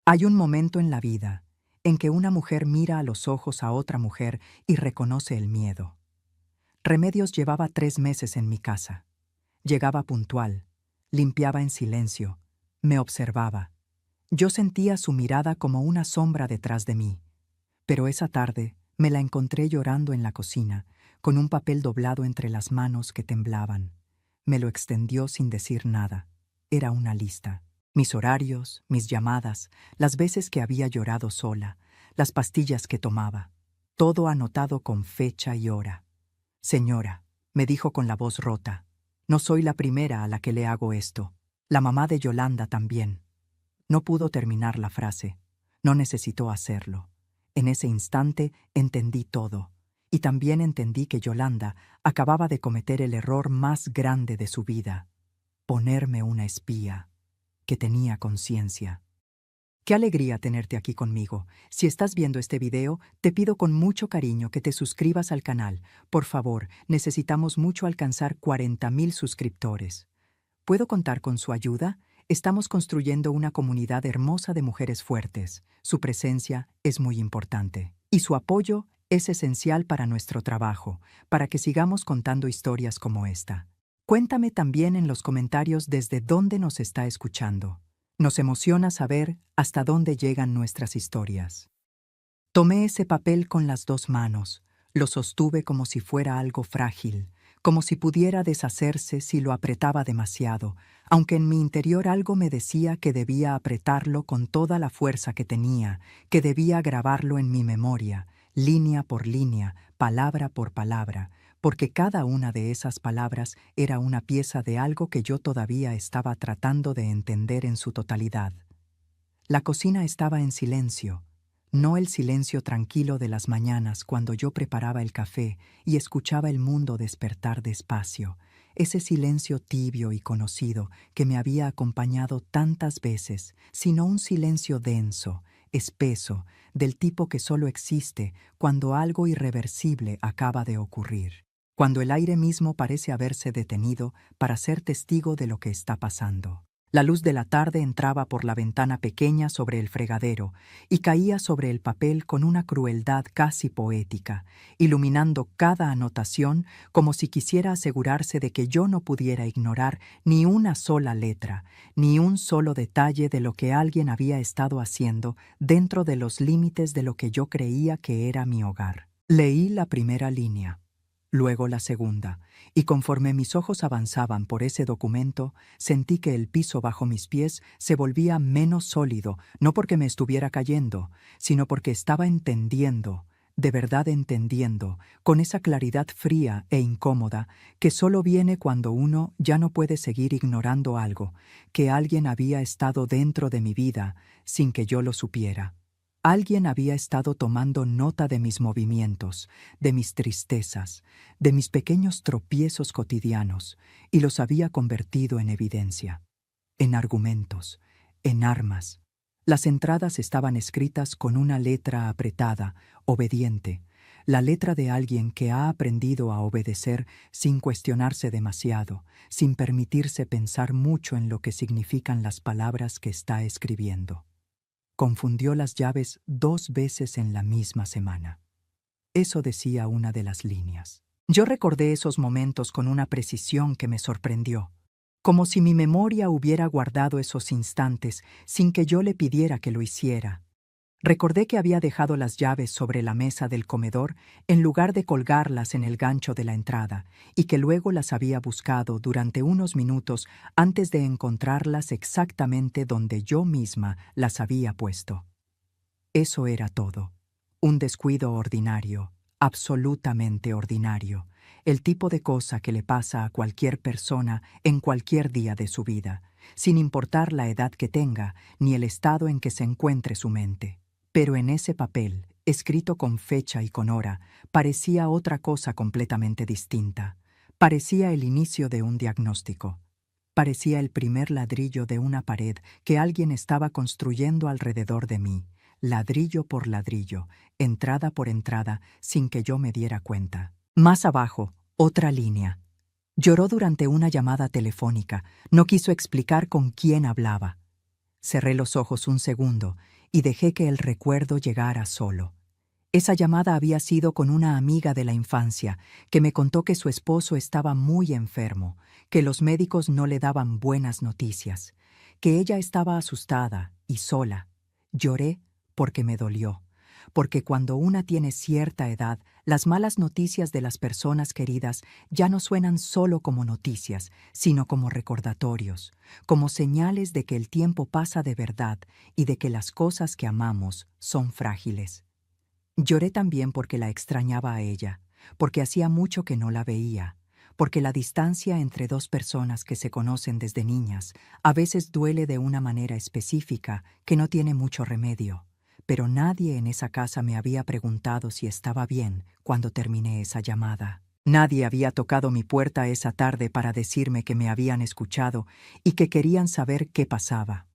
Hay un momento en la vida en que una mujer mira a los ojos a otra mujer y reconoce el miedo. Remedios llevaba 3 meses en mi casa. Llegaba puntual, limpiaba en silencio, me observaba. Yo sentía su mirada como una sombra detrás de mí. Pero esa tarde me la encontré llorando en la cocina, con un papel doblado entre las manos que temblaban. Me lo extendió sin decir nada. Era una lista. Mis horarios, mis llamadas, las veces que había llorado sola, las pastillas que tomaba. Todo anotado con fecha y hora. Señora, me dijo con la voz rota, no soy la primera a la que le hago esto. La mamá de Yolanda también. No pudo terminar la frase. No necesitó hacerlo. En ese instante entendí todo. Y también entendí que Yolanda acababa de cometer el error más grande de su vida. Ponerme una espía. Que tenía conciencia. Qué alegría tenerte aquí conmigo. Si estás viendo este video, te pido con mucho cariño que te suscribas al canal. Por favor, necesitamos mucho alcanzar 40,000 suscriptores. ¿Puedo contar con su ayuda? Estamos construyendo una comunidad hermosa de mujeres fuertes. Su presencia es muy importante. Y su apoyo es esencial para nuestro trabajo, para que sigamos contando historias como esta. Cuéntame también en los comentarios desde dónde nos está escuchando. Nos emociona saber hasta dónde llegan nuestras historias. Tomé ese papel con las 2 manos, lo sostuve como si fuera algo frágil, como si pudiera deshacerse si lo apretaba demasiado, aunque en mi interior algo me decía que debía apretarlo con toda la fuerza que tenía, que debía grabarlo en mi memoria, línea por línea, palabra por palabra, porque cada una de esas palabras era una pieza de algo que yo todavía estaba tratando de entender en su totalidad. La cocina estaba en silencio, no el silencio tranquilo de las mañanas cuando yo preparaba el café y escuchaba el mundo despertar despacio, ese silencio tibio y conocido que me había acompañado tantas veces, sino un silencio denso, espeso, del tipo que solo existe cuando algo irreversible acaba de ocurrir. Cuando el aire mismo parece haberse detenido para ser testigo de lo que está pasando. La luz de la tarde entraba por la ventana pequeña sobre el fregadero y caía sobre el papel con una crueldad casi poética, iluminando cada anotación como si quisiera asegurarse de que yo no pudiera ignorar ni una sola letra, ni un solo detalle de lo que alguien había estado haciendo dentro de los límites de lo que yo creía que era mi hogar. Leí la primera línea. Luego la segunda, y conforme mis ojos avanzaban por ese documento, sentí que el piso bajo mis pies se volvía menos sólido, no porque me estuviera cayendo, sino porque estaba entendiendo, de verdad entendiendo, con esa claridad fría e incómoda que solo viene cuando uno ya no puede seguir ignorando algo, que alguien había estado dentro de mi vida sin que yo lo supiera. Alguien había estado tomando nota de mis movimientos, de mis tristezas, de mis pequeños tropiezos cotidianos, y los había convertido en evidencia, en argumentos, en armas. Las entradas estaban escritas con una letra apretada, obediente, la letra de alguien que ha aprendido a obedecer sin cuestionarse demasiado, sin permitirse pensar mucho en lo que significan las palabras que está escribiendo. Confundió las llaves 2 veces en la misma semana. Eso decía una de las líneas. Yo recordé esos momentos con una precisión que me sorprendió, como si mi memoria hubiera guardado esos instantes sin que yo le pidiera que lo hiciera. Recordé que había dejado las llaves sobre la mesa del comedor en lugar de colgarlas en el gancho de la entrada y que luego las había buscado durante unos minutos antes de encontrarlas exactamente donde yo misma las había puesto. Eso era todo. Un descuido ordinario, absolutamente ordinario, el tipo de cosa que le pasa a cualquier persona en cualquier día de su vida, sin importar la edad que tenga ni el estado en que se encuentre su mente. Pero en ese papel, escrito con fecha y con hora, parecía otra cosa completamente distinta. Parecía el inicio de un diagnóstico. Parecía el primer ladrillo de una pared que alguien estaba construyendo alrededor de mí, ladrillo por ladrillo, entrada por entrada, sin que yo me diera cuenta. Más abajo, otra línea. Lloró durante una llamada telefónica. No quiso explicar con quién hablaba. Cerré los ojos un segundo y dejé que el recuerdo llegara solo. Esa llamada había sido con una amiga de la infancia que me contó que su esposo estaba muy enfermo, que los médicos no le daban buenas noticias, que ella estaba asustada y sola. Lloré porque me dolió, porque cuando una tiene cierta edad, las malas noticias de las personas queridas ya no suenan solo como noticias, sino como recordatorios, como señales de que el tiempo pasa de verdad y de que las cosas que amamos son frágiles. Lloré también porque la extrañaba a ella, porque hacía mucho que no la veía, porque la distancia entre dos personas que se conocen desde niñas a veces duele de una manera específica que no tiene mucho remedio. Pero nadie en esa casa me había preguntado si estaba bien cuando terminé esa llamada. Nadie había tocado mi puerta esa tarde para decirme que me habían escuchado y que querían saber qué pasaba.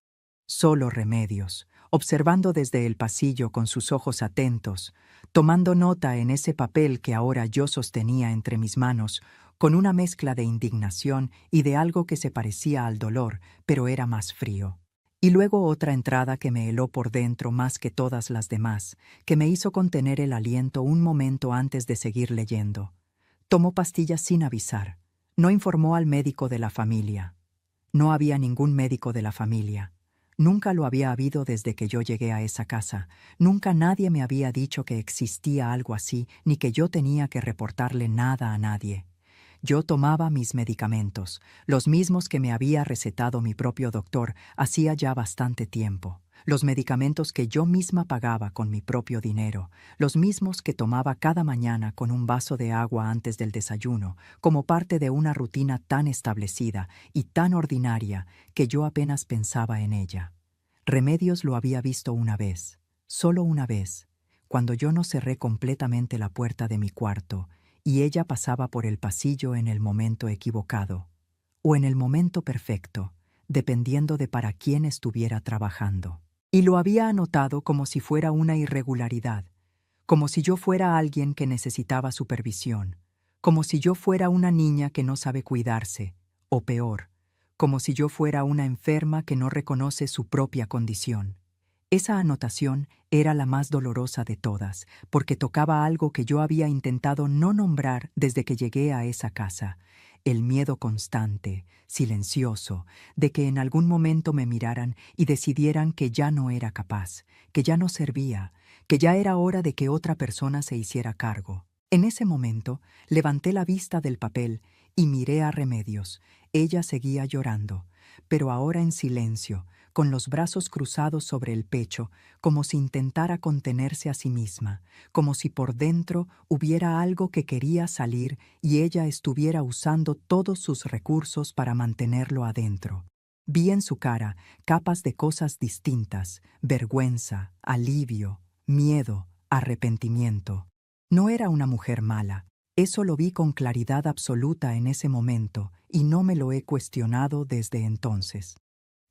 Solo Remedios, observando desde el pasillo con sus ojos atentos, tomando nota en ese papel que ahora yo sostenía entre mis manos, con una mezcla de indignación y de algo que se parecía al dolor, pero era más frío. Y luego otra entrada que me heló por dentro más que todas las demás, que me hizo contener el aliento un momento antes de seguir leyendo. Tomó pastillas sin avisar. No informó al médico de la familia. No había ningún médico de la familia. Nunca lo había habido desde que yo llegué a esa casa. Nunca nadie me había dicho que existía algo así, ni que yo tenía que reportarle nada a nadie. Yo tomaba mis medicamentos, los mismos que me había recetado mi propio doctor hacía ya bastante tiempo. Los medicamentos que yo misma pagaba con mi propio dinero, los mismos que tomaba cada mañana con un vaso de agua antes del desayuno, como parte de una rutina tan establecida y tan ordinaria que yo apenas pensaba en ella. Remedios lo había visto una vez, solo una vez, cuando yo no cerré completamente la puerta de mi cuarto y ella pasaba por el pasillo en el momento equivocado, o en el momento perfecto, dependiendo de para quién estuviera trabajando. Y lo había anotado como si fuera una irregularidad, como si yo fuera alguien que necesitaba supervisión, como si yo fuera una niña que no sabe cuidarse, o peor, como si yo fuera una enferma que no reconoce su propia condición. Esa anotación era la más dolorosa de todas, porque tocaba algo que yo había intentado no nombrar desde que llegué a esa casa, el miedo constante, silencioso, de que en algún momento me miraran y decidieran que ya no era capaz, que ya no servía, que ya era hora de que otra persona se hiciera cargo. En ese momento, levanté la vista del papel y miré a Remedios. Ella seguía llorando, pero ahora en silencio, con los brazos cruzados sobre el pecho, como si intentara contenerse a sí misma, como si por dentro hubiera algo que quería salir y ella estuviera usando todos sus recursos para mantenerlo adentro. Vi en su cara capas de cosas distintas: vergüenza, alivio, miedo, arrepentimiento. No era una mujer mala. Eso lo vi con claridad absoluta en ese momento y no me lo he cuestionado desde entonces.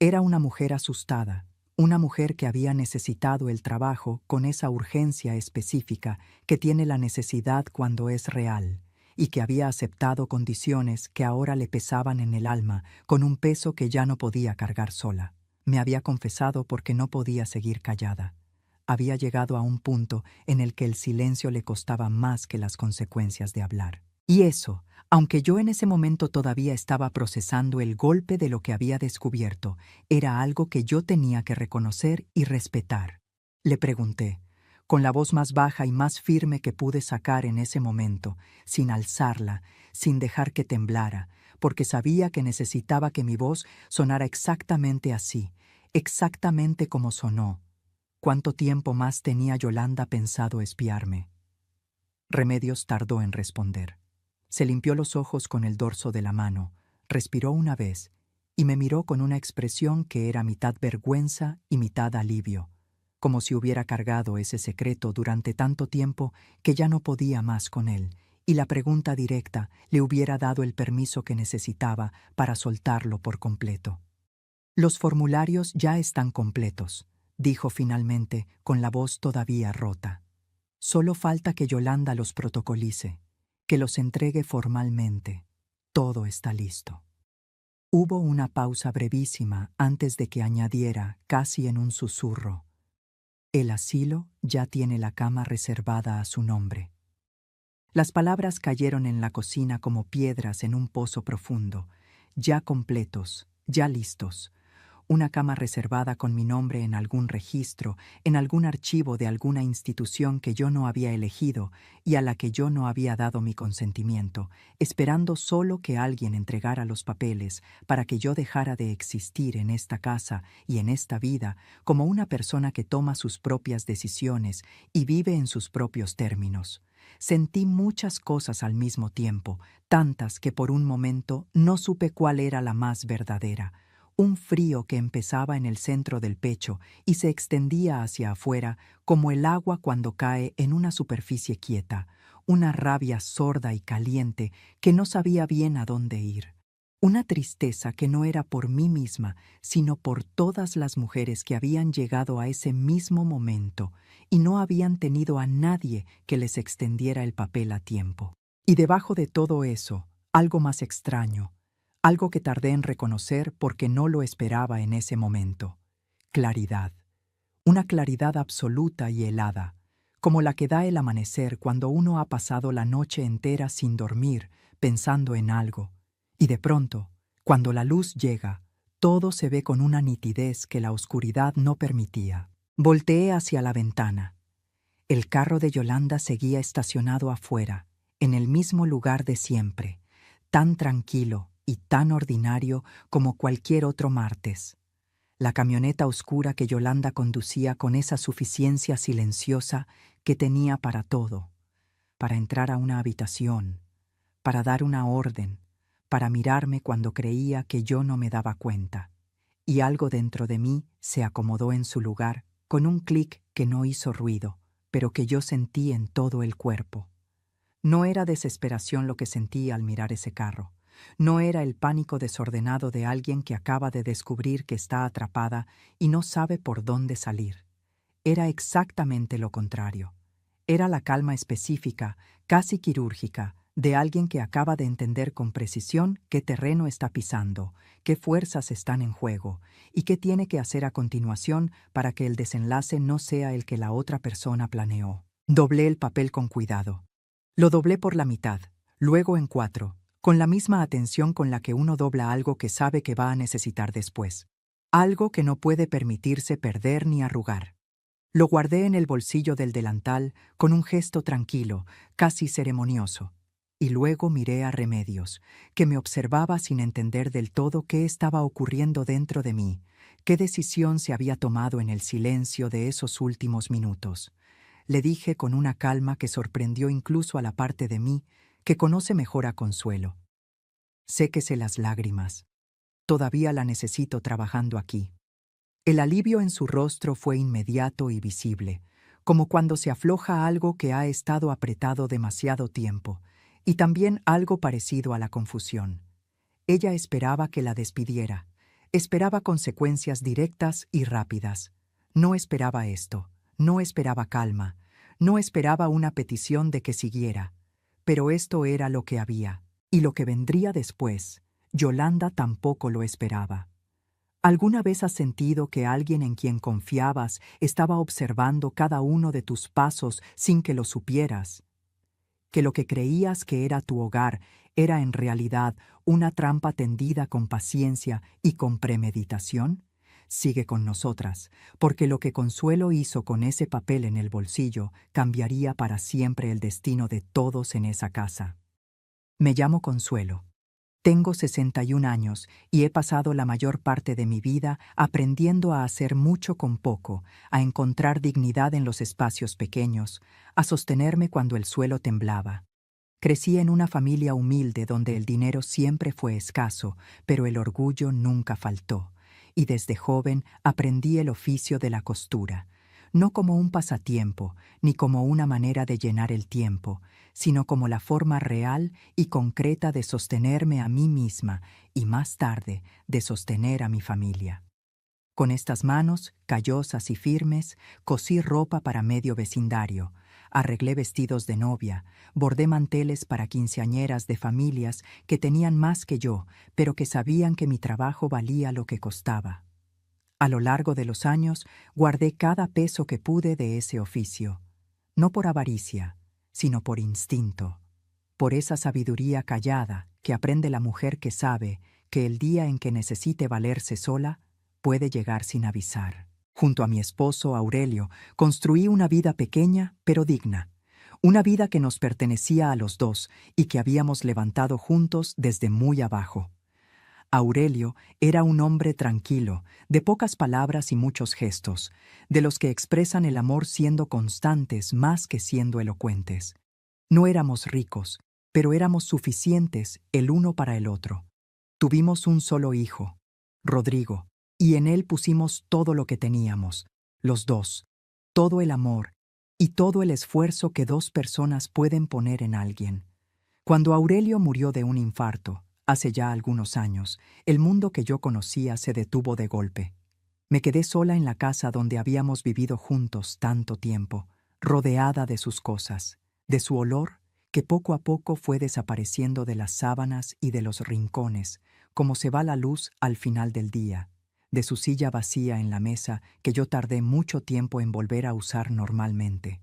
Era una mujer asustada, una mujer que había necesitado el trabajo con esa urgencia específica que tiene la necesidad cuando es real, y que había aceptado condiciones que ahora le pesaban en el alma con un peso que ya no podía cargar sola. Me había confesado porque no podía seguir callada. Había llegado a un punto en el que el silencio le costaba más que las consecuencias de hablar. Y eso, aunque yo en ese momento todavía estaba procesando el golpe de lo que había descubierto, era algo que yo tenía que reconocer y respetar. Le pregunté, con la voz más baja y más firme que pude sacar en ese momento, sin alzarla, sin dejar que temblara, porque sabía que necesitaba que mi voz sonara exactamente así, exactamente como sonó. ¿Cuánto tiempo más tenía Yolanda pensado espiarme? Remedios tardó en responder. Se limpió los ojos con el dorso de la mano, respiró una vez y me miró con una expresión que era mitad vergüenza y mitad alivio, como si hubiera cargado ese secreto durante tanto tiempo que ya no podía más con él, y la pregunta directa le hubiera dado el permiso que necesitaba para soltarlo por completo. Los formularios ya están completos, dijo finalmente con la voz todavía rota. Solo falta que Yolanda los protocolice, que los entregue formalmente. Todo está listo. Hubo una pausa brevísima antes de que añadiera, casi en un susurro: «El asilo ya tiene la cama reservada a su nombre». Las palabras cayeron en la cocina como piedras en un pozo profundo, ya completos, ya listos. Una cama reservada con mi nombre en algún registro, en algún archivo de alguna institución que yo no había elegido y a la que yo no había dado mi consentimiento, esperando solo que alguien entregara los papeles para que yo dejara de existir en esta casa y en esta vida como una persona que toma sus propias decisiones y vive en sus propios términos. Sentí muchas cosas al mismo tiempo, tantas que por un momento no supe cuál era la más verdadera. Un frío que empezaba en el centro del pecho y se extendía hacia afuera como el agua cuando cae en una superficie quieta, una rabia sorda y caliente que no sabía bien a dónde ir. Una tristeza que no era por mí misma, sino por todas las mujeres que habían llegado a ese mismo momento y no habían tenido a nadie que les extendiera el papel a tiempo. Y debajo de todo eso, algo más extraño, algo que tardé en reconocer porque no lo esperaba en ese momento: claridad. Una claridad absoluta y helada, como la que da el amanecer cuando uno ha pasado la noche entera sin dormir, pensando en algo. Y de pronto, cuando la luz llega, todo se ve con una nitidez que la oscuridad no permitía. Volteé hacia la ventana. El carro de Yolanda seguía estacionado afuera, en el mismo lugar de siempre, tan tranquilo y tan ordinario como cualquier otro martes. La camioneta oscura que Yolanda conducía con esa suficiencia silenciosa que tenía para todo, para entrar a una habitación, para dar una orden, para mirarme cuando creía que yo no me daba cuenta. Y algo dentro de mí se acomodó en su lugar con un clic que no hizo ruido, pero que yo sentí en todo el cuerpo. No era desesperación lo que sentí al mirar ese carro. No era el pánico desordenado de alguien que acaba de descubrir que está atrapada y no sabe por dónde salir. Era exactamente lo contrario. Era la calma específica, casi quirúrgica, de alguien que acaba de entender con precisión qué terreno está pisando, qué fuerzas están en juego y qué tiene que hacer a continuación para que el desenlace no sea el que la otra persona planeó. Doblé el papel con cuidado. Lo doblé por la mitad, luego en 4, con la misma atención con la que uno dobla algo que sabe que va a necesitar después. Algo que no puede permitirse perder ni arrugar. Lo guardé en el bolsillo del delantal con un gesto tranquilo, casi ceremonioso. Y luego miré a Remedios, que me observaba sin entender del todo qué estaba ocurriendo dentro de mí, qué decisión se había tomado en el silencio de esos últimos minutos. Le dije con una calma que sorprendió incluso a la parte de mí que conoce mejor a Consuelo: séquese las lágrimas. Todavía la necesito trabajando aquí. El alivio en su rostro fue inmediato y visible, como cuando se afloja algo que ha estado apretado demasiado tiempo, y también algo parecido a la confusión. Ella esperaba que la despidiera, esperaba consecuencias directas y rápidas. No esperaba esto, no esperaba calma, no esperaba una petición de que siguiera. Pero esto era lo que había, y lo que vendría después, Yolanda tampoco lo esperaba. ¿Alguna vez has sentido que alguien en quien confiabas estaba observando cada uno de tus pasos sin que lo supieras? Que lo que creías que era tu hogar era en realidad una trampa tendida con paciencia y con premeditación? Sigue con nosotras, porque lo que Consuelo hizo con ese papel en el bolsillo cambiaría para siempre el destino de todos en esa casa. Me llamo Consuelo. Tengo 61 años y he pasado la mayor parte de mi vida aprendiendo a hacer mucho con poco, a encontrar dignidad en los espacios pequeños, a sostenerme cuando el suelo temblaba. Crecí en una familia humilde donde el dinero siempre fue escaso, pero el orgullo nunca faltó, y desde joven aprendí el oficio de la costura, no como un pasatiempo, ni como una manera de llenar el tiempo, sino como la forma real y concreta de sostenerme a mí misma y más tarde de sostener a mi familia. Con estas manos, callosas y firmes, cosí ropa para medio vecindario, arreglé vestidos de novia, bordé manteles para quinceañeras de familias que tenían más que yo, pero que sabían que mi trabajo valía lo que costaba. A lo largo de los años, guardé cada peso que pude de ese oficio, no por avaricia, sino por instinto, por esa sabiduría callada que aprende la mujer que sabe que el día en que necesite valerse sola, puede llegar sin avisar. Junto a mi esposo Aurelio, construí una vida pequeña pero digna, una vida que nos pertenecía a los dos y que habíamos levantado juntos desde muy abajo. Aurelio era un hombre tranquilo, de pocas palabras y muchos gestos, de los que expresan el amor siendo constantes más que siendo elocuentes. No éramos ricos, pero éramos suficientes el uno para el otro. Tuvimos un solo hijo, Rodrigo, y en él pusimos todo lo que teníamos, los dos, todo el amor y todo el esfuerzo que dos personas pueden poner en alguien. Cuando Aurelio murió de un infarto, hace ya algunos años, el mundo que yo conocía se detuvo de golpe. Me quedé sola en la casa donde habíamos vivido juntos tanto tiempo, rodeada de sus cosas, de su olor, que poco a poco fue desapareciendo de las sábanas y de los rincones, como se va la luz al final del día, de su silla vacía en la mesa que yo tardé mucho tiempo en volver a usar normalmente.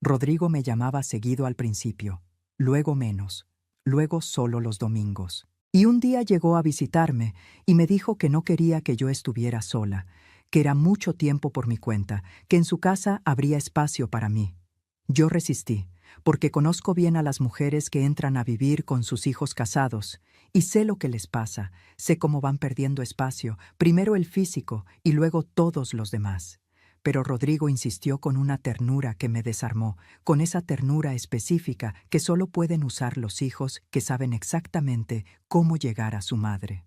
Rodrigo me llamaba seguido al principio, luego menos, luego solo los domingos. Y un día llegó a visitarme y me dijo que no quería que yo estuviera sola, que era mucho tiempo por mi cuenta, que en su casa habría espacio para mí. Yo resistí, porque conozco bien a las mujeres que entran a vivir con sus hijos casados, y sé lo que les pasa, sé cómo van perdiendo espacio, primero el físico y luego todos los demás. Pero Rodrigo insistió con una ternura que me desarmó, con esa ternura específica que solo pueden usar los hijos que saben exactamente cómo llegar a su madre.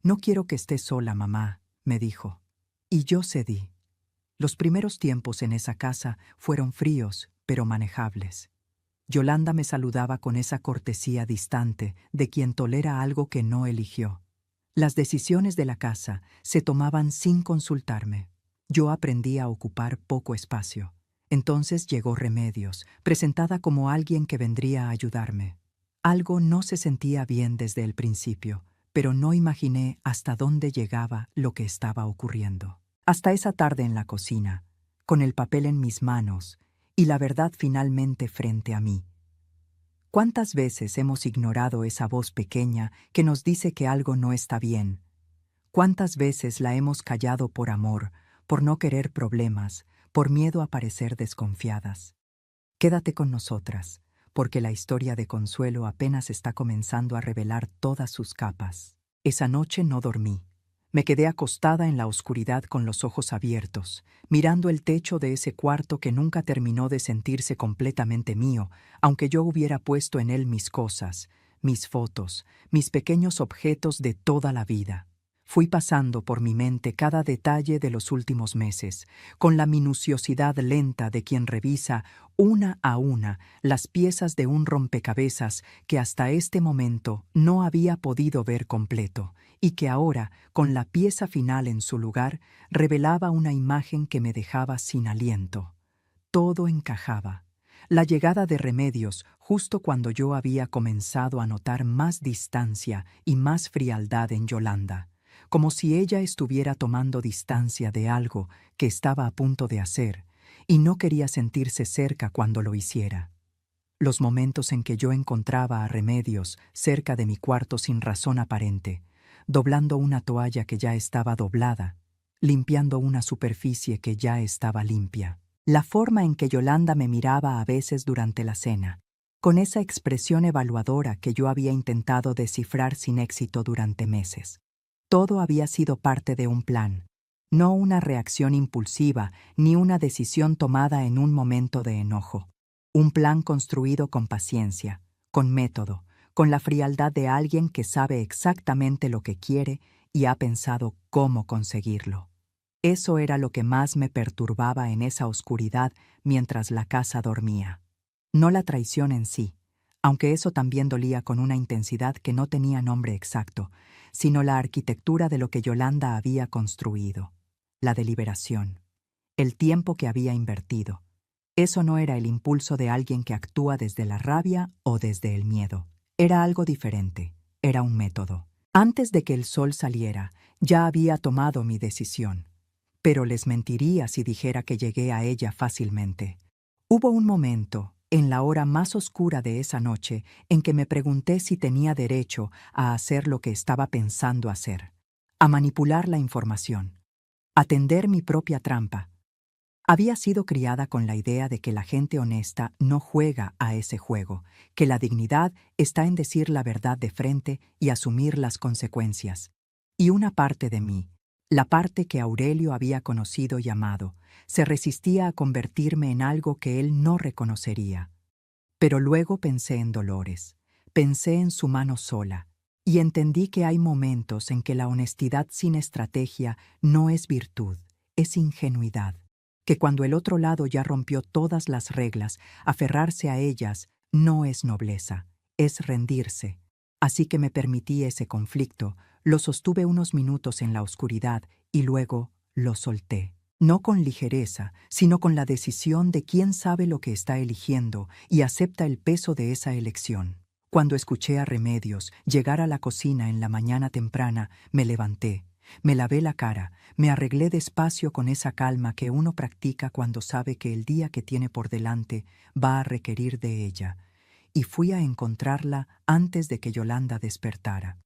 «No quiero que estés sola, mamá», me dijo. Y yo cedí. Los primeros tiempos en esa casa fueron fríos, pero manejables. Yolanda me saludaba con esa cortesía distante de quien tolera algo que no eligió. Las decisiones de la casa se tomaban sin consultarme. Yo aprendí a ocupar poco espacio. Entonces llegó Remedios, presentada como alguien que vendría a ayudarme. Algo no se sentía bien desde el principio, pero no imaginé hasta dónde llegaba lo que estaba ocurriendo. Hasta esa tarde en la cocina, con el papel en mis manos y la verdad finalmente frente a mí. ¿Cuántas veces hemos ignorado esa voz pequeña que nos dice que algo no está bien? ¿Cuántas veces la hemos callado por amor, por no querer problemas, por miedo a parecer desconfiadas? Quédate con nosotras, porque la historia de Consuelo apenas está comenzando a revelar todas sus capas. Esa noche no dormí. Me quedé acostada en la oscuridad con los ojos abiertos, mirando el techo de ese cuarto que nunca terminó de sentirse completamente mío, aunque yo hubiera puesto en él mis cosas, mis fotos, mis pequeños objetos de toda la vida. Fui pasando por mi mente cada detalle de los últimos meses, con la minuciosidad lenta de quien revisa una a una las piezas de un rompecabezas que hasta este momento no había podido ver completo, y que ahora, con la pieza final en su lugar, revelaba una imagen que me dejaba sin aliento. Todo encajaba. La llegada de Remedios, justo cuando yo había comenzado a notar más distancia y más frialdad en Yolanda, como si ella estuviera tomando distancia de algo que estaba a punto de hacer, y no quería sentirse cerca cuando lo hiciera. Los momentos en que yo encontraba a Remedios cerca de mi cuarto sin razón aparente, doblando una toalla que ya estaba doblada, limpiando una superficie que ya estaba limpia. La forma en que Yolanda me miraba a veces durante la cena, con esa expresión evaluadora que yo había intentado descifrar sin éxito durante meses. Todo había sido parte de un plan, no una reacción impulsiva ni una decisión tomada en un momento de enojo. Un plan construido con paciencia, con método, con la frialdad de alguien que sabe exactamente lo que quiere y ha pensado cómo conseguirlo. Eso era lo que más me perturbaba en esa oscuridad mientras la casa dormía. No la traición en sí, aunque eso también dolía con una intensidad que no tenía nombre exacto, sino la arquitectura de lo que Yolanda había construido, la deliberación, el tiempo que había invertido, Eso no era el impulso de alguien que actúa desde la rabia o desde el miedo. Era algo diferente. Era un método. Antes de que el sol saliera, ya había tomado mi decisión. Pero les mentiría si dijera que llegué a ella fácilmente. Hubo un momento, en la hora más oscura de esa noche, en que me pregunté si tenía derecho a hacer lo que estaba pensando hacer, a manipular la información, a tender mi propia trampa. Había sido criada con la idea de que la gente honesta no juega a ese juego, que la dignidad está en decir la verdad de frente y asumir las consecuencias. Y una parte de mí, la parte que Aurelio había conocido y amado, se resistía a convertirme en algo que él no reconocería. Pero luego pensé en Dolores, pensé en su mano sola, y entendí que hay momentos en que la honestidad sin estrategia no es virtud, es ingenuidad, que cuando el otro lado ya rompió todas las reglas, aferrarse a ellas no es nobleza, es rendirse. Así que me permití ese conflicto, lo sostuve unos minutos en la oscuridad y luego lo solté. No con ligereza, sino con la decisión de quien sabe lo que está eligiendo y acepta el peso de esa elección. Cuando escuché a Remedios llegar a la cocina en la mañana temprana, me levanté, me lavé la cara, me arreglé despacio con esa calma que uno practica cuando sabe que el día que tiene por delante va a requerir de ella, y fui a encontrarla antes de que Yolanda despertara.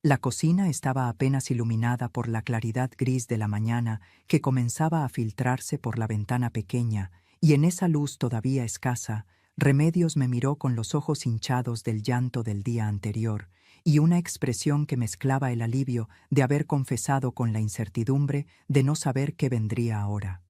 La cocina estaba apenas iluminada por la claridad gris de la mañana que comenzaba a filtrarse por la ventana pequeña, y en esa luz todavía escasa, Remedios me miró con los ojos hinchados del llanto del día anterior y una expresión que mezclaba el alivio de haber confesado con la incertidumbre de no saber qué vendría ahora.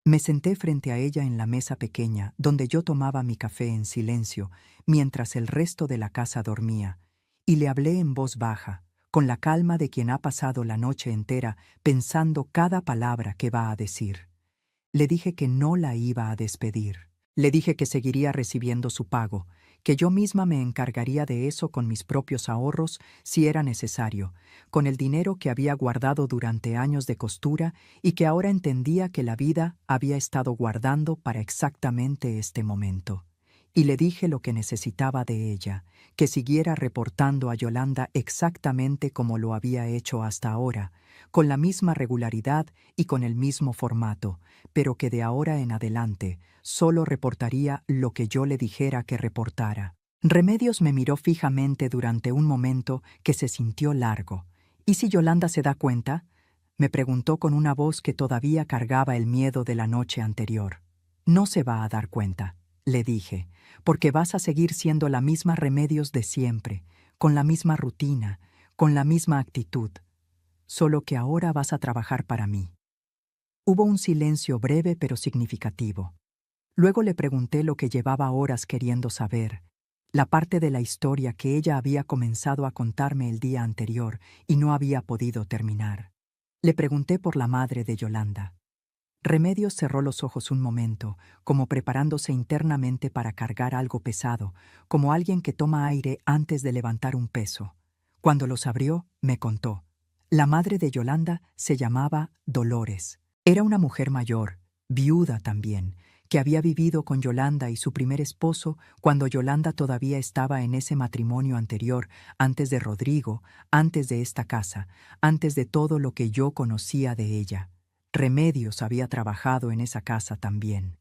Me senté frente a ella en la mesa pequeña, donde yo tomaba mi café en silencio, mientras el resto de la casa dormía, y le hablé en voz baja, con la calma de quien ha pasado la noche entera pensando cada palabra que va a decir. Le dije que no la iba a despedir. Le dije que seguiría recibiendo su pago, que yo misma me encargaría de eso con mis propios ahorros si era necesario, con el dinero que había guardado durante años de costura y que ahora entendía que la vida había estado guardando para exactamente este momento. Y le dije lo que necesitaba de ella, que siguiera reportando a Yolanda exactamente como lo había hecho hasta ahora, con la misma regularidad y con el mismo formato, pero que de ahora en adelante solo reportaría lo que yo le dijera que reportara. Remedios me miró fijamente durante un momento que se sintió largo. ¿Y si Yolanda se da cuenta?, me preguntó con una voz que todavía cargaba el miedo de la noche anterior. No se va a dar cuenta, le dije, porque vas a seguir siendo la misma Remedios de siempre, con la misma rutina, con la misma actitud, solo que ahora vas a trabajar para mí. Hubo un silencio breve pero significativo. Luego le pregunté lo que llevaba horas queriendo saber, la parte de la historia que ella había comenzado a contarme el día anterior y no había podido terminar. Le pregunté por la madre de Yolanda. Remedios cerró los ojos un momento, como preparándose internamente para cargar algo pesado, como alguien que toma aire antes de levantar un peso. Cuando los abrió, me contó. La madre de Yolanda se llamaba Dolores. Era una mujer mayor, viuda también, que había vivido con Yolanda y su primer esposo cuando Yolanda todavía estaba en ese matrimonio anterior, antes de Rodrigo, antes de esta casa, antes de todo lo que yo conocía de ella. Remedios había trabajado en esa casa también.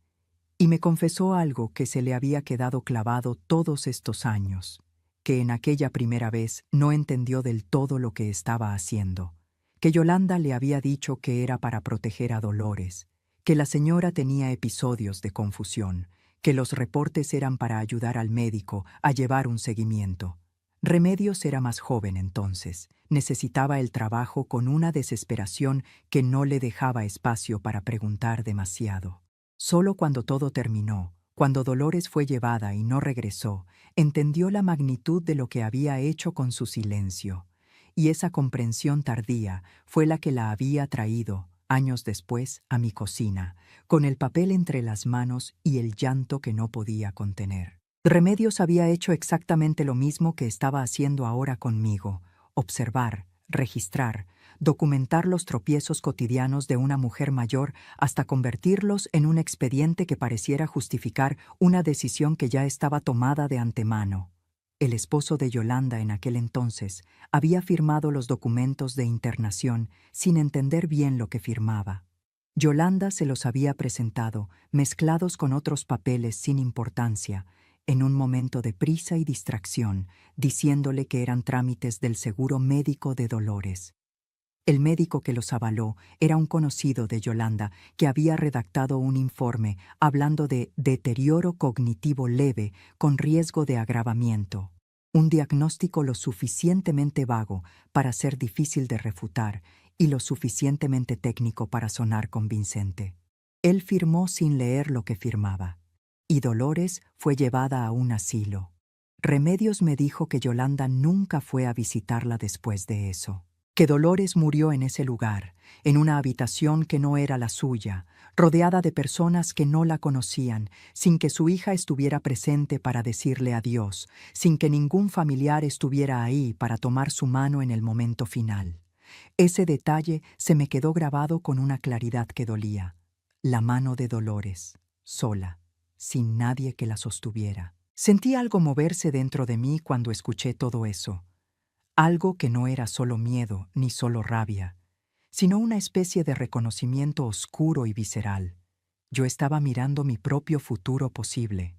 Y me confesó algo que se le había quedado clavado todos estos años, que en aquella primera vez no entendió del todo lo que estaba haciendo, que Yolanda le había dicho que era para proteger a Dolores, que la señora tenía episodios de confusión, que los reportes eran para ayudar al médico a llevar un seguimiento. Remedios era más joven entonces, necesitaba el trabajo con una desesperación que no le dejaba espacio para preguntar demasiado. Solo cuando todo terminó, cuando Dolores fue llevada y no regresó, entendió la magnitud de lo que había hecho con su silencio, y esa comprensión tardía fue la que la había traído, años después, a mi cocina, con el papel entre las manos y el llanto que no podía contener. Remedios había hecho exactamente lo mismo que estaba haciendo ahora conmigo: observar, registrar, documentar los tropiezos cotidianos de una mujer mayor hasta convertirlos en un expediente que pareciera justificar una decisión que ya estaba tomada de antemano. El esposo de Yolanda en aquel entonces había firmado los documentos de internación sin entender bien lo que firmaba. Yolanda se los había presentado, mezclados con otros papeles sin importancia, en un momento de prisa y distracción, diciéndole que eran trámites del seguro médico de Dolores. El médico que los avaló era un conocido de Yolanda que había redactado un informe hablando de deterioro cognitivo leve con riesgo de agravamiento. Un diagnóstico lo suficientemente vago para ser difícil de refutar y lo suficientemente técnico para sonar convincente. Él firmó sin leer lo que firmaba, y Dolores fue llevada a un asilo. Remedios me dijo que Yolanda nunca fue a visitarla después de eso, que Dolores murió en ese lugar, en una habitación que no era la suya, rodeada de personas que no la conocían, sin que su hija estuviera presente para decirle adiós, sin que ningún familiar estuviera ahí para tomar su mano en el momento final. Ese detalle se me quedó grabado con una claridad que dolía. La mano de Dolores, sola, sin nadie que la sostuviera. Sentí algo moverse dentro de mí cuando escuché todo eso. Algo que no era solo miedo ni solo rabia, sino una especie de reconocimiento oscuro y visceral. Yo estaba mirando mi propio futuro posible.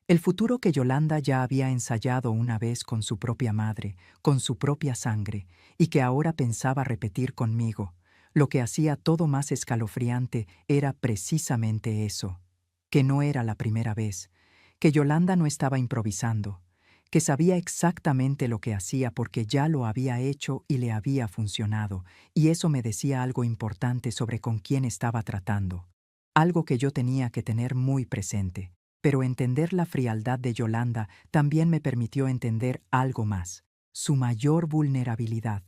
El futuro que Yolanda ya había ensayado una vez con su propia madre, con su propia sangre, y que ahora pensaba repetir conmigo. Lo que hacía todo más escalofriante era precisamente eso, que no era la primera vez, que Yolanda no estaba improvisando, que sabía exactamente lo que hacía porque ya lo había hecho y le había funcionado, y eso me decía algo importante sobre con quién estaba tratando, algo que yo tenía que tener muy presente. Pero entender la frialdad de Yolanda también me permitió entender algo más, su mayor vulnerabilidad.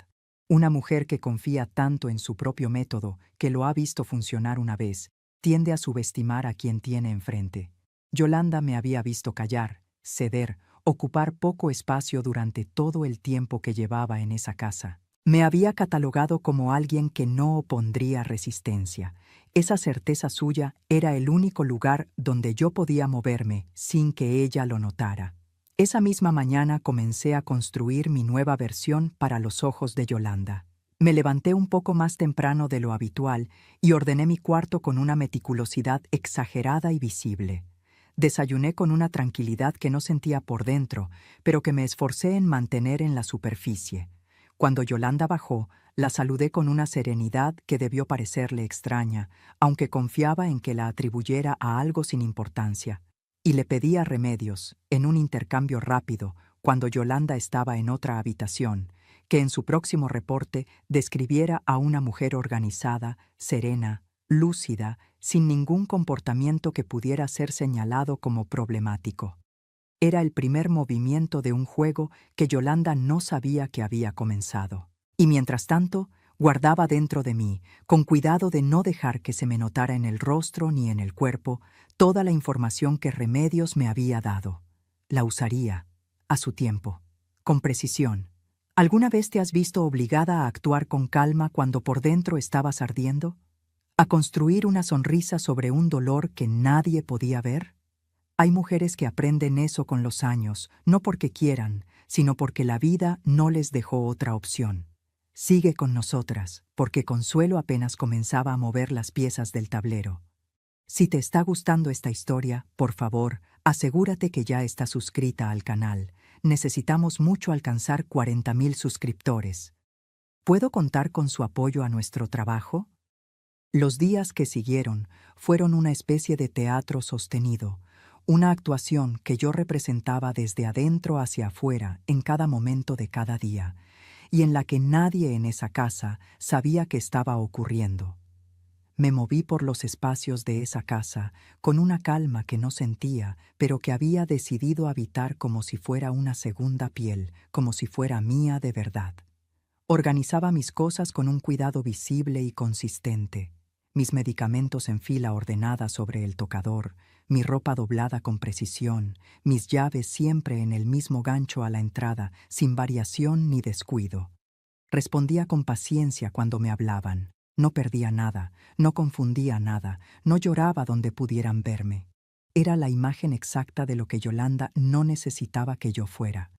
Una mujer que confía tanto en su propio método, que lo ha visto funcionar una vez, tiende a subestimar a quien tiene enfrente. Yolanda me había visto callar, ceder, ocupar poco espacio durante todo el tiempo que llevaba en esa casa. Me había catalogado como alguien que no opondría resistencia. Esa certeza suya era el único lugar donde yo podía moverme sin que ella lo notara. Esa misma mañana comencé a construir mi nueva versión para los ojos de Yolanda. Me levanté un poco más temprano de lo habitual y ordené mi cuarto con una meticulosidad exagerada y visible. Desayuné con una tranquilidad que no sentía por dentro, pero que me esforcé en mantener en la superficie. Cuando Yolanda bajó, la saludé con una serenidad que debió parecerle extraña, aunque confiaba en que la atribuyera a algo sin importancia. Y le pedía Remedios, en un intercambio rápido, cuando Yolanda estaba en otra habitación, que en su próximo reporte describiera a una mujer organizada, serena, lúcida, sin ningún comportamiento que pudiera ser señalado como problemático. Era el primer movimiento de un juego que Yolanda no sabía que había comenzado. Y mientras tanto, guardaba dentro de mí, con cuidado de no dejar que se me notara en el rostro ni en el cuerpo, toda la información que Remedios me había dado. La usaría, a su tiempo, con precisión. ¿Alguna vez te has visto obligada a actuar con calma cuando por dentro estabas ardiendo? ¿A construir una sonrisa sobre un dolor que nadie podía ver? Hay mujeres que aprenden eso con los años, no porque quieran, sino porque la vida no les dejó otra opción. Sigue con nosotras, porque Consuelo apenas comenzaba a mover las piezas del tablero. Si te está gustando esta historia, por favor, asegúrate que ya estás suscrita al canal. Necesitamos mucho alcanzar 40,000 suscriptores. ¿Puedo contar con su apoyo a nuestro trabajo? Los días que siguieron fueron una especie de teatro sostenido, una actuación que yo representaba desde adentro hacia afuera en cada momento de cada día, y en la que nadie en esa casa sabía que estaba ocurriendo. Me moví por los espacios de esa casa con una calma que no sentía, pero que había decidido habitar como si fuera una segunda piel, como si fuera mía de verdad. Organizaba mis cosas con un cuidado visible y consistente, mis medicamentos en fila ordenada sobre el tocador, mi ropa doblada con precisión, mis llaves siempre en el mismo gancho a la entrada, sin variación ni descuido. Respondía con paciencia cuando me hablaban. No perdía nada, no confundía nada, no lloraba donde pudieran verme. Era la imagen exacta de lo que Yolanda no necesitaba que yo fuera.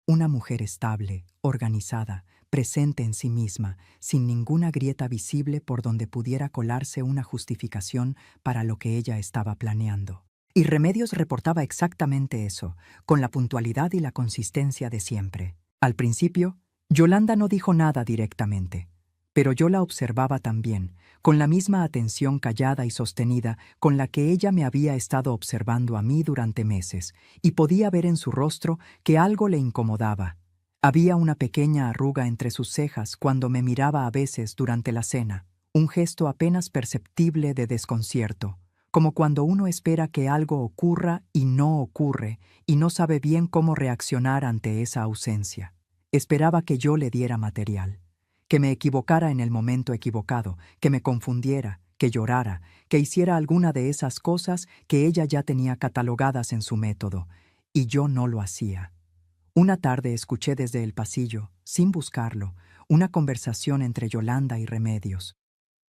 Una mujer estable, organizada, presente en sí misma, sin ninguna grieta visible por donde pudiera colarse una justificación para lo que ella estaba planeando. Y Remedios reportaba exactamente eso, con la puntualidad y la consistencia de siempre. Al principio, Yolanda no dijo nada directamente, pero yo la observaba también, con la misma atención callada y sostenida con la que ella me había estado observando a mí durante meses, y podía ver en su rostro que algo le incomodaba. Había una pequeña arruga entre sus cejas cuando me miraba a veces durante la cena, un gesto apenas perceptible de desconcierto, como cuando uno espera que algo ocurra y no ocurre, y no sabe bien cómo reaccionar ante esa ausencia. Esperaba que yo le diera material, que me equivocara en el momento equivocado, que me confundiera, que llorara, que hiciera alguna de esas cosas que ella ya tenía catalogadas en su método, y yo no lo hacía. Una tarde escuché desde el pasillo, sin buscarlo, una conversación entre Yolanda y Remedios.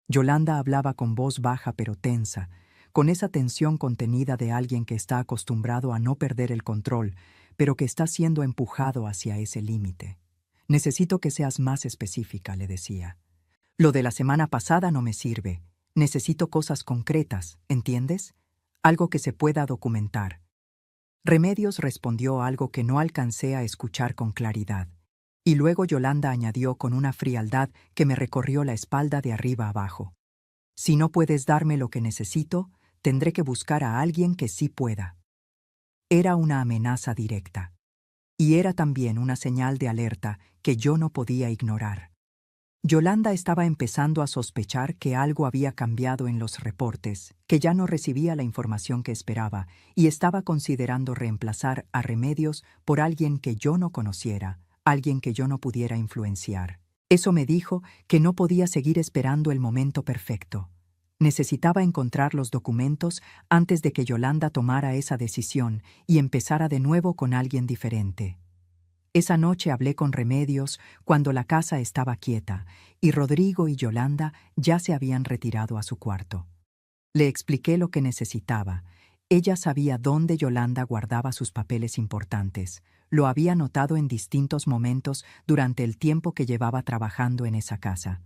Yolanda hablaba con voz baja pero tensa, con esa tensión contenida de alguien que está acostumbrado a no perder el control, pero que está siendo empujado hacia ese límite. Necesito que seas más específica, le decía. Lo de la semana pasada no me sirve. Necesito cosas concretas, ¿entiendes? Algo que se pueda documentar. Remedios respondió algo que no alcancé a escuchar con claridad. Y luego Yolanda añadió con una frialdad que me recorrió la espalda de arriba abajo. Si no puedes darme lo que necesito, tendré que buscar a alguien que sí pueda. Era una amenaza directa. Y era también una señal de alerta que yo no podía ignorar. Yolanda estaba empezando a sospechar que algo había cambiado en los reportes, que ya no recibía la información que esperaba y estaba considerando reemplazar a Remedios por alguien que yo no conociera, alguien que yo no pudiera influenciar. Eso me dijo que no podía seguir esperando el momento perfecto. Necesitaba encontrar los documentos antes de que Yolanda tomara esa decisión y empezara de nuevo con alguien diferente. Esa noche hablé con Remedios cuando la casa estaba quieta y Rodrigo y Yolanda ya se habían retirado a su cuarto. Le expliqué lo que necesitaba. Ella sabía dónde Yolanda guardaba sus papeles importantes. Lo había notado en distintos momentos durante el tiempo que llevaba trabajando en esa casa.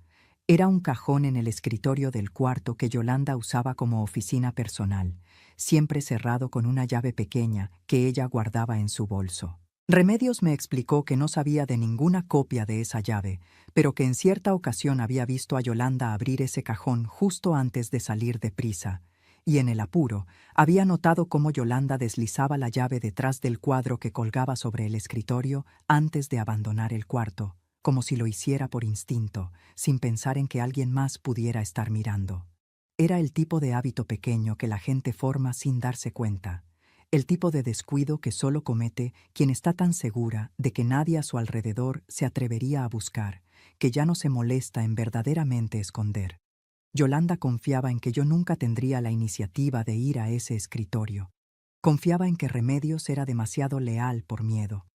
Era un cajón en el escritorio del cuarto que Yolanda usaba como oficina personal, siempre cerrado con una llave pequeña que ella guardaba en su bolso. Remedios me explicó que no sabía de ninguna copia de esa llave, pero que en cierta ocasión había visto a Yolanda abrir ese cajón justo antes de salir deprisa, y en el apuro había notado cómo Yolanda deslizaba la llave detrás del cuadro que colgaba sobre el escritorio antes de abandonar el cuarto, como si lo hiciera por instinto, sin pensar en que alguien más pudiera estar mirando. Era el tipo de hábito pequeño que la gente forma sin darse cuenta. El tipo de descuido que solo comete quien está tan segura de que nadie a su alrededor se atrevería a buscar, que ya no se molesta en verdaderamente esconder. Yolanda confiaba en que yo nunca tendría la iniciativa de ir a ese escritorio. Confiaba en que Remedios era demasiado leal por miedo.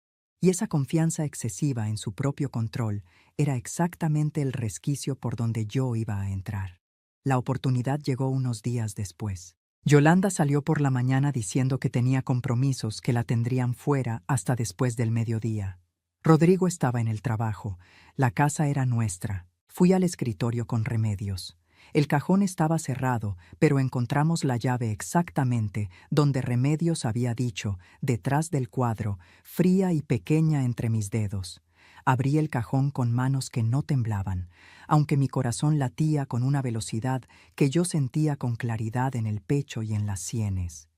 Y esa confianza excesiva en su propio control era exactamente el resquicio por donde yo iba a entrar. La oportunidad llegó unos días después. Yolanda salió por la mañana diciendo que tenía compromisos que la tendrían fuera hasta después del mediodía. Rodrigo estaba en el trabajo. La casa era nuestra. Fui al escritorio con Remedios. El cajón estaba cerrado, pero encontramos la llave exactamente donde Remedios había dicho, detrás del cuadro, fría y pequeña entre mis dedos. Abrí el cajón con manos que no temblaban, aunque mi corazón latía con una velocidad que yo sentía con claridad en el pecho y en las sienes.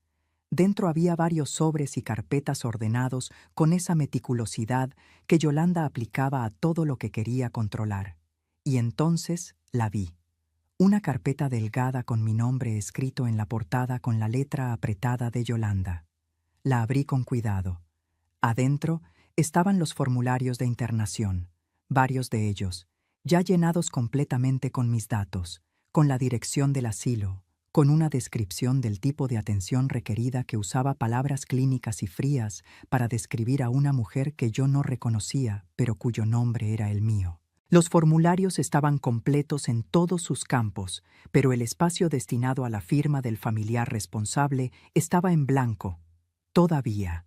Dentro había varios sobres y carpetas ordenados con esa meticulosidad que Yolanda aplicaba a todo lo que quería controlar. Y entonces la vi. Una carpeta delgada con mi nombre escrito en la portada con la letra apretada de Yolanda. La abrí con cuidado. Adentro estaban los formularios de internación, varios de ellos, ya llenados completamente con mis datos, con la dirección del asilo, con una descripción del tipo de atención requerida que usaba palabras clínicas y frías para describir a una mujer que yo no reconocía, pero cuyo nombre era el mío. Los formularios estaban completos en todos sus campos, pero el espacio destinado a la firma del familiar responsable estaba en blanco. Todavía.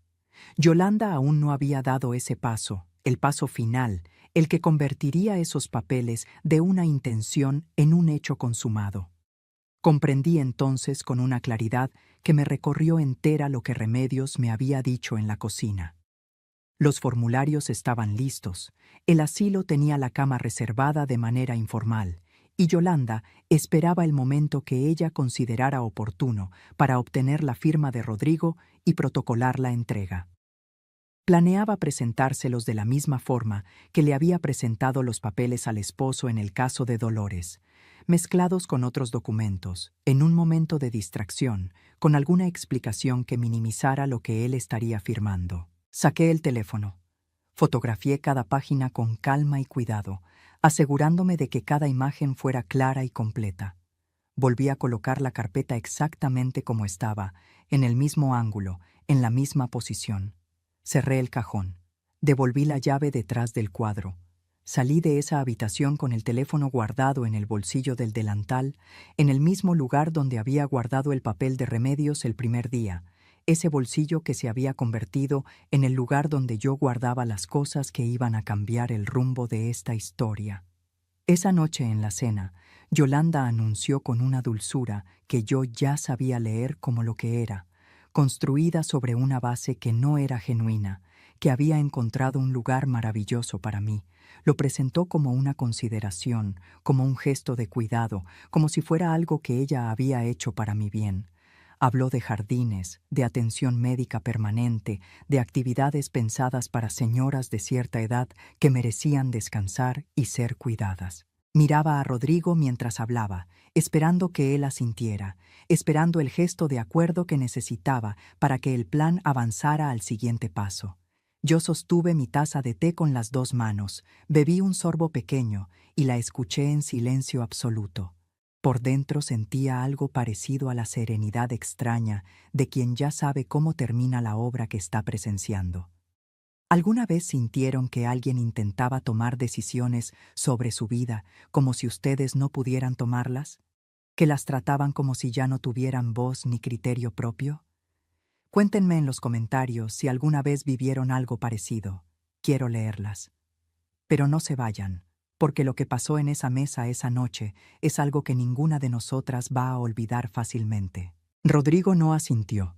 Yolanda aún no había dado ese paso, el paso final, el que convertiría esos papeles de una intención en un hecho consumado. Comprendí entonces con una claridad que me recorrió entera lo que Remedios me había dicho en la cocina. Los formularios estaban listos, el asilo tenía la cama reservada de manera informal, y Yolanda esperaba el momento que ella considerara oportuno para obtener la firma de Rodrigo y protocolar la entrega. Planeaba presentárselos de la misma forma que le había presentado los papeles al esposo en el caso de Dolores, mezclados con otros documentos, en un momento de distracción, con alguna explicación que minimizara lo que él estaría firmando. Saqué el teléfono. Fotografié cada página con calma y cuidado, asegurándome de que cada imagen fuera clara y completa. Volví a colocar la carpeta exactamente como estaba, en el mismo ángulo, en la misma posición. Cerré el cajón. Devolví la llave detrás del cuadro. Salí de esa habitación con el teléfono guardado en el bolsillo del delantal, en el mismo lugar donde había guardado el papel de Remedios el primer día, ese bolsillo que se había convertido en el lugar donde yo guardaba las cosas que iban a cambiar el rumbo de esta historia. Esa noche en la cena, Yolanda anunció con una dulzura que yo ya sabía leer como lo que era, construida sobre una base que no era genuina, que había encontrado un lugar maravilloso para mí. Lo presentó como una consideración, como un gesto de cuidado, como si fuera algo que ella había hecho para mi bien. Habló de jardines, de atención médica permanente, de actividades pensadas para señoras de cierta edad que merecían descansar y ser cuidadas. Miraba a Rodrigo mientras hablaba, esperando que él asintiera, esperando el gesto de acuerdo que necesitaba para que el plan avanzara al siguiente paso. Yo sostuve mi taza de té con las dos manos, bebí un sorbo pequeño y la escuché en silencio absoluto. Por dentro sentía algo parecido a la serenidad extraña de quien ya sabe cómo termina la obra que está presenciando. ¿Alguna vez sintieron que alguien intentaba tomar decisiones sobre su vida como si ustedes no pudieran tomarlas? ¿Que las trataban como si ya no tuvieran voz ni criterio propio? Cuéntenme en los comentarios si alguna vez vivieron algo parecido. Quiero leerlas. Pero no se vayan, porque lo que pasó en esa mesa esa noche es algo que ninguna de nosotras va a olvidar fácilmente. Rodrigo no asintió.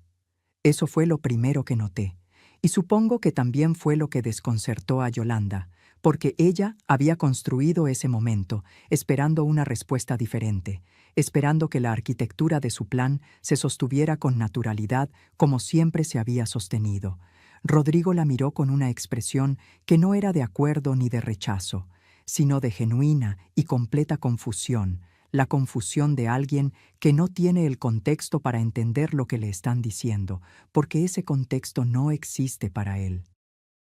Eso fue lo primero que noté, y supongo que también fue lo que desconcertó a Yolanda, porque ella había construido ese momento, esperando una respuesta diferente, esperando que la arquitectura de su plan se sostuviera con naturalidad como siempre se había sostenido. Rodrigo la miró con una expresión que no era de acuerdo ni de rechazo, sino de genuina y completa confusión, la confusión de alguien que no tiene el contexto para entender lo que le están diciendo, porque ese contexto no existe para él.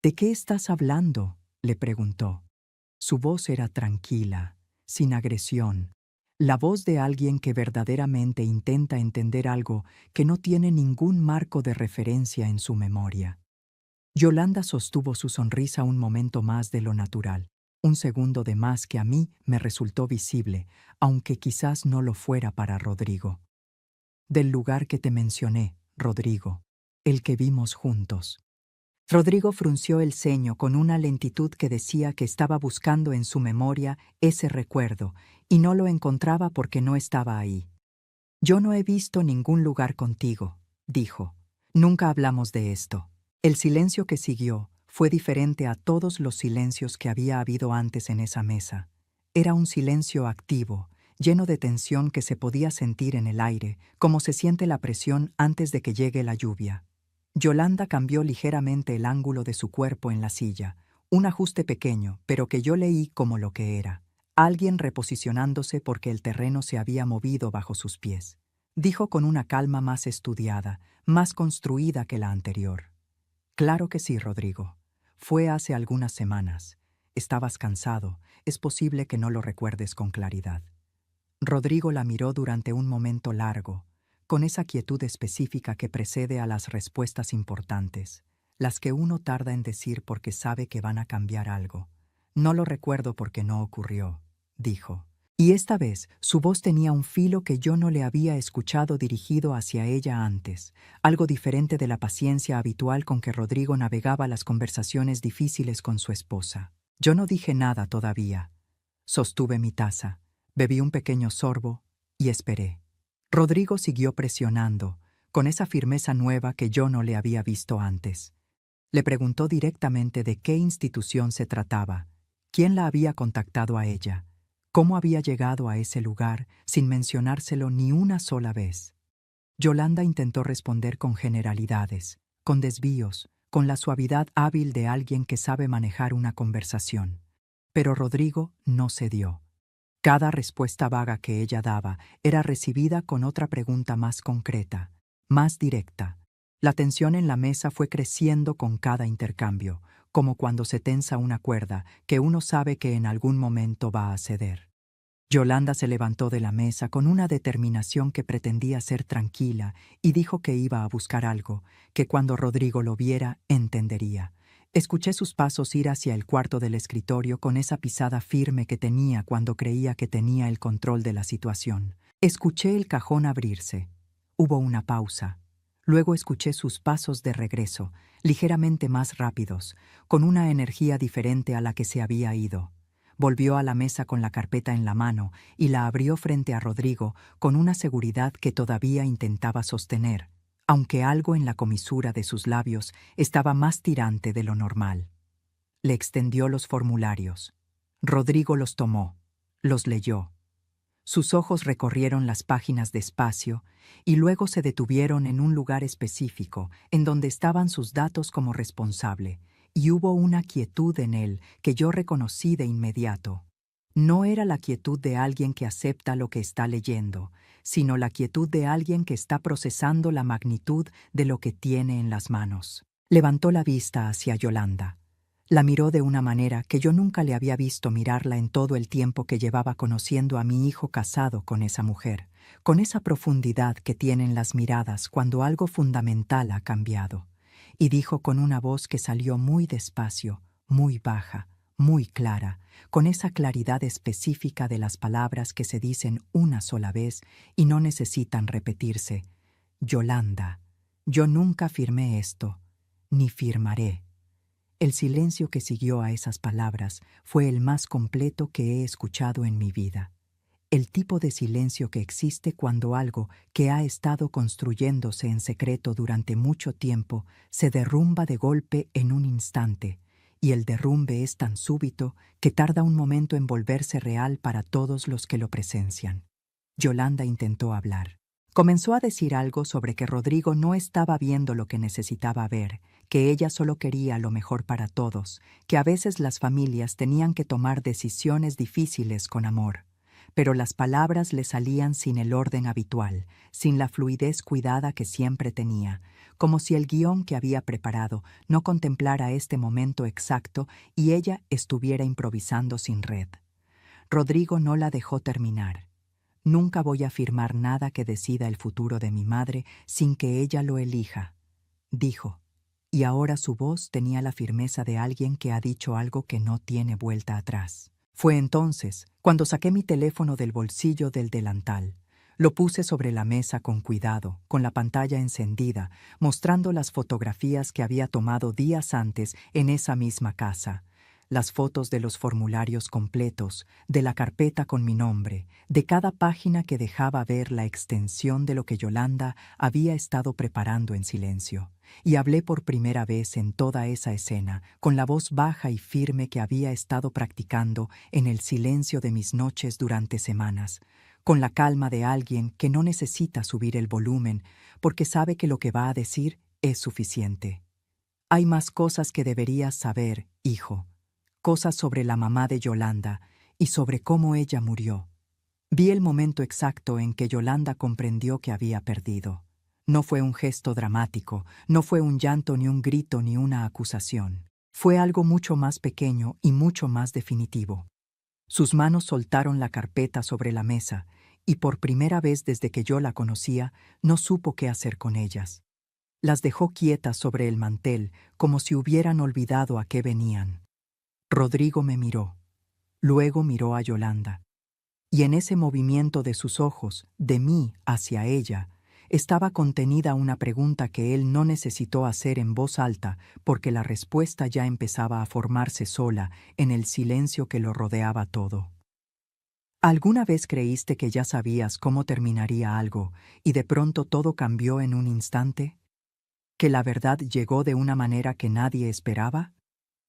¿De qué estás hablando?, le preguntó. Su voz era tranquila, sin agresión, la voz de alguien que verdaderamente intenta entender algo que no tiene ningún marco de referencia en su memoria. Yolanda sostuvo su sonrisa un momento más de lo natural, un segundo de más que a mí me resultó visible, aunque quizás no lo fuera para Rodrigo. Del lugar que te mencioné, Rodrigo, el que vimos juntos. Rodrigo frunció el ceño con una lentitud que decía que estaba buscando en su memoria ese recuerdo y no lo encontraba porque no estaba ahí. Yo no he visto ningún lugar contigo, dijo. Nunca hablamos de esto. El silencio que siguió fue diferente a todos los silencios que había habido antes en esa mesa. Era un silencio activo, lleno de tensión que se podía sentir en el aire, como se siente la presión antes de que llegue la lluvia. Yolanda cambió ligeramente el ángulo de su cuerpo en la silla, un ajuste pequeño, pero que yo leí como lo que era. Alguien reposicionándose porque el terreno se había movido bajo sus pies. Dijo con una calma más estudiada, más construida que la anterior. Claro que sí, Rodrigo. Fue hace algunas semanas. Estabas cansado. Es posible que no lo recuerdes con claridad. Rodrigo la miró durante un momento largo, con esa quietud específica que precede a las respuestas importantes, las que uno tarda en decir porque sabe que van a cambiar algo. No lo recuerdo porque no ocurrió, dijo. Y esta vez su voz tenía un filo que yo no le había escuchado dirigido hacia ella antes, algo diferente de la paciencia habitual con que Rodrigo navegaba las conversaciones difíciles con su esposa. Yo no dije nada todavía. Sostuve mi taza, bebí un pequeño sorbo y esperé. Rodrigo siguió presionando, con esa firmeza nueva que yo no le había visto antes. Le preguntó directamente de qué institución se trataba, quién la había contactado a ella, cómo había llegado a ese lugar sin mencionárselo ni una sola vez. Yolanda intentó responder con generalidades, con desvíos, con la suavidad hábil de alguien que sabe manejar una conversación. Pero Rodrigo no cedió. Cada respuesta vaga que ella daba era recibida con otra pregunta más concreta, más directa. La tensión en la mesa fue creciendo con cada intercambio, como cuando se tensa una cuerda que uno sabe que en algún momento va a ceder. Yolanda se levantó de la mesa con una determinación que pretendía ser tranquila y dijo que iba a buscar algo, que cuando Rodrigo lo viera entendería. Escuché sus pasos ir hacia el cuarto del escritorio con esa pisada firme que tenía cuando creía que tenía el control de la situación. Escuché el cajón abrirse. Hubo una pausa. Luego escuché sus pasos de regreso, ligeramente más rápidos, con una energía diferente a la que se había ido. Volvió a la mesa con la carpeta en la mano y la abrió frente a Rodrigo con una seguridad que todavía intentaba sostener, aunque algo en la comisura de sus labios estaba más tirante de lo normal. Le extendió los formularios. Rodrigo los tomó, los leyó. Sus ojos recorrieron las páginas despacio y luego se detuvieron en un lugar específico, en donde estaban sus datos como responsable, y hubo una quietud en él que yo reconocí de inmediato. No era la quietud de alguien que acepta lo que está leyendo, sino la quietud de alguien que está procesando la magnitud de lo que tiene en las manos. Levantó la vista hacia Yolanda. La miró de una manera que yo nunca le había visto mirarla en todo el tiempo que llevaba conociendo a mi hijo casado con esa mujer, con esa profundidad que tienen las miradas cuando algo fundamental ha cambiado. Y dijo con una voz que salió muy despacio, muy baja, muy clara, con esa claridad específica de las palabras que se dicen una sola vez y no necesitan repetirse: Yolanda, yo nunca firmé esto, ni firmaré. El silencio que siguió a esas palabras fue el más completo que he escuchado en mi vida. El tipo de silencio que existe cuando algo que ha estado construyéndose en secreto durante mucho tiempo se derrumba de golpe en un instante, y el derrumbe es tan súbito que tarda un momento en volverse real para todos los que lo presencian. Yolanda intentó hablar. Comenzó a decir algo sobre que Rodrigo no estaba viendo lo que necesitaba ver, que ella solo quería lo mejor para todos, que a veces las familias tenían que tomar decisiones difíciles con amor. Pero las palabras le salían sin el orden habitual, sin la fluidez cuidada que siempre tenía, como si el guión que había preparado no contemplara este momento exacto y ella estuviera improvisando sin red. Rodrigo no la dejó terminar. Nunca voy a firmar nada que decida el futuro de mi madre sin que ella lo elija, dijo, y ahora su voz tenía la firmeza de alguien que ha dicho algo que no tiene vuelta atrás. Fue entonces cuando saqué mi teléfono del bolsillo del delantal. Lo puse sobre la mesa con cuidado, con la pantalla encendida, mostrando las fotografías que había tomado días antes en esa misma casa. Las fotos de los formularios completos, de la carpeta con mi nombre, de cada página que dejaba ver la extensión de lo que Yolanda había estado preparando en silencio. Y hablé por primera vez en toda esa escena, con la voz baja y firme que había estado practicando en el silencio de mis noches durante semanas, con la calma de alguien que no necesita subir el volumen porque sabe que lo que va a decir es suficiente. Hay más cosas que deberías saber, hijo. Cosas sobre la mamá de Yolanda y sobre cómo ella murió. Vi el momento exacto en que Yolanda comprendió que había perdido. No fue un gesto dramático, no fue un llanto ni un grito ni una acusación. Fue algo mucho más pequeño y mucho más definitivo. Sus manos soltaron la carpeta sobre la mesa y por primera vez desde que yo la conocía no supo qué hacer con ellas. Las dejó quietas sobre el mantel como si hubieran olvidado a qué venían. Rodrigo me miró. Luego miró a Yolanda. Y en ese movimiento de sus ojos, de mí hacia ella, estaba contenida una pregunta que él no necesitó hacer en voz alta porque la respuesta ya empezaba a formarse sola en el silencio que lo rodeaba todo. ¿Alguna vez creíste que ya sabías cómo terminaría algo y de pronto todo cambió en un instante? ¿Que la verdad llegó de una manera que nadie esperaba?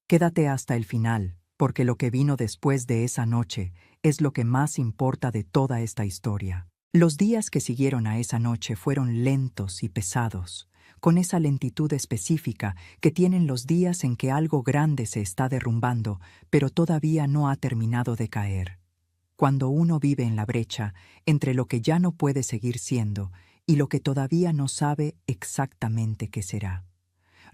Quédate hasta el final, porque lo que vino después de esa noche es lo que más importa de toda esta historia. Los días que siguieron a esa noche fueron lentos y pesados, con esa lentitud específica que tienen los días en que algo grande se está derrumbando, pero todavía no ha terminado de caer. Cuando uno vive en la brecha entre lo que ya no puede seguir siendo y lo que todavía no sabe exactamente qué será.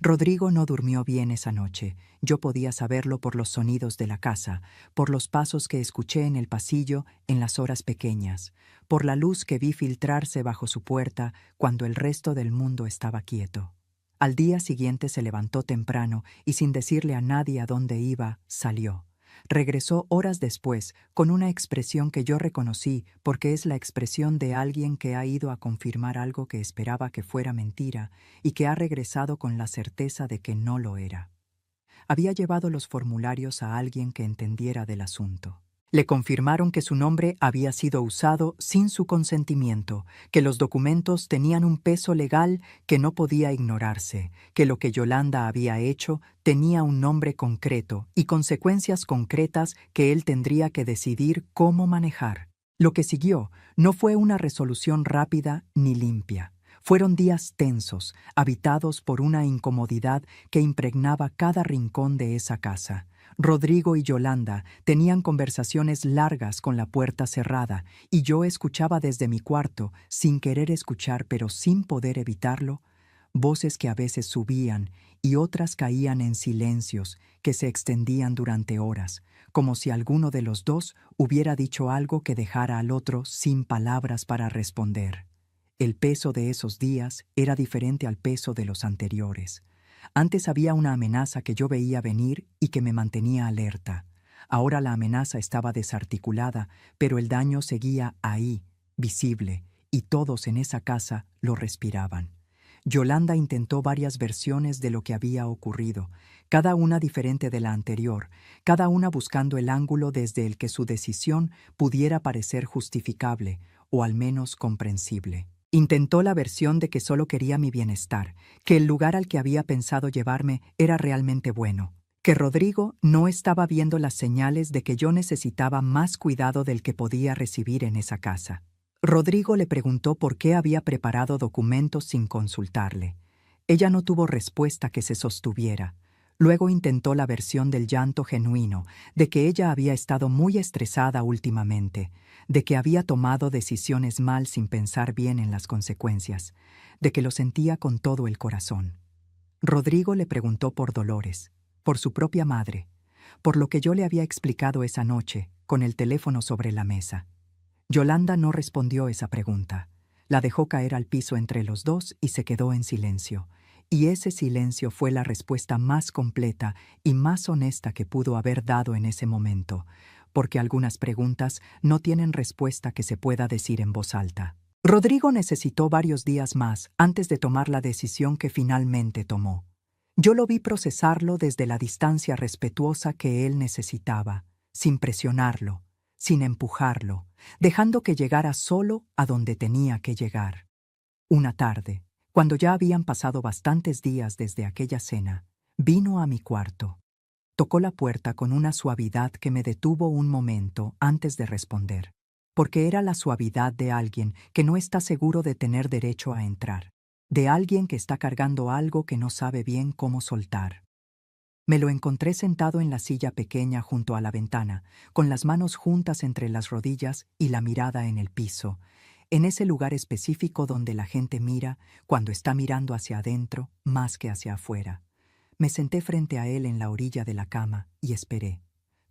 Rodrigo no durmió bien esa noche. Yo podía saberlo por los sonidos de la casa, por los pasos que escuché en el pasillo en las horas pequeñas, por la luz que vi filtrarse bajo su puerta cuando el resto del mundo estaba quieto. Al día siguiente se levantó temprano y sin decirle a nadie a dónde iba, salió. Regresó horas después con una expresión que yo reconocí porque es la expresión de alguien que ha ido a confirmar algo que esperaba que fuera mentira y que ha regresado con la certeza de que no lo era. Había llevado los formularios a alguien que entendiera del asunto. Le confirmaron que su nombre había sido usado sin su consentimiento, que los documentos tenían un peso legal que no podía ignorarse, que lo que Yolanda había hecho tenía un nombre concreto y consecuencias concretas que él tendría que decidir cómo manejar. Lo que siguió no fue una resolución rápida ni limpia. Fueron días tensos, habitados por una incomodidad que impregnaba cada rincón de esa casa. Rodrigo y Yolanda tenían conversaciones largas con la puerta cerrada y yo escuchaba desde mi cuarto, sin querer escuchar pero sin poder evitarlo, voces que a veces subían y otras caían en silencios que se extendían durante horas, como si alguno de los dos hubiera dicho algo que dejara al otro sin palabras para responder. El peso de esos días era diferente al peso de los anteriores. Antes había una amenaza que yo veía venir y que me mantenía alerta. Ahora la amenaza estaba desarticulada, pero el daño seguía ahí, visible, y todos en esa casa lo respiraban. Yolanda intentó varias versiones de lo que había ocurrido, cada una diferente de la anterior, cada una buscando el ángulo desde el que su decisión pudiera parecer justificable o al menos comprensible. Intentó la versión de que solo quería mi bienestar, que el lugar al que había pensado llevarme era realmente bueno, que Rodrigo no estaba viendo las señales de que yo necesitaba más cuidado del que podía recibir en esa casa. Rodrigo le preguntó por qué había preparado documentos sin consultarle. Ella no tuvo respuesta que se sostuviera. Luego intentó la versión del llanto genuino, de que ella había estado muy estresada últimamente, de que había tomado decisiones mal sin pensar bien en las consecuencias, de que lo sentía con todo el corazón. Rodrigo le preguntó por Dolores, por su propia madre, por lo que yo le había explicado esa noche, con el teléfono sobre la mesa. Yolanda no respondió esa pregunta. La dejó caer al piso entre los dos y se quedó en silencio. Y ese silencio fue la respuesta más completa y más honesta que pudo haber dado en ese momento, porque algunas preguntas no tienen respuesta que se pueda decir en voz alta. Rodrigo necesitó varios días más antes de tomar la decisión que finalmente tomó. Yo lo vi procesarlo desde la distancia respetuosa que él necesitaba, sin presionarlo, sin empujarlo, dejando que llegara solo a donde tenía que llegar. Una tarde, cuando ya habían pasado bastantes días desde aquella cena, vino a mi cuarto. Tocó la puerta con una suavidad que me detuvo un momento antes de responder, porque era la suavidad de alguien que no está seguro de tener derecho a entrar, de alguien que está cargando algo que no sabe bien cómo soltar. Me lo encontré sentado en la silla pequeña junto a la ventana, con las manos juntas entre las rodillas y la mirada en el piso, en ese lugar específico donde la gente mira cuando está mirando hacia adentro más que hacia afuera. Me senté frente a él en la orilla de la cama y esperé.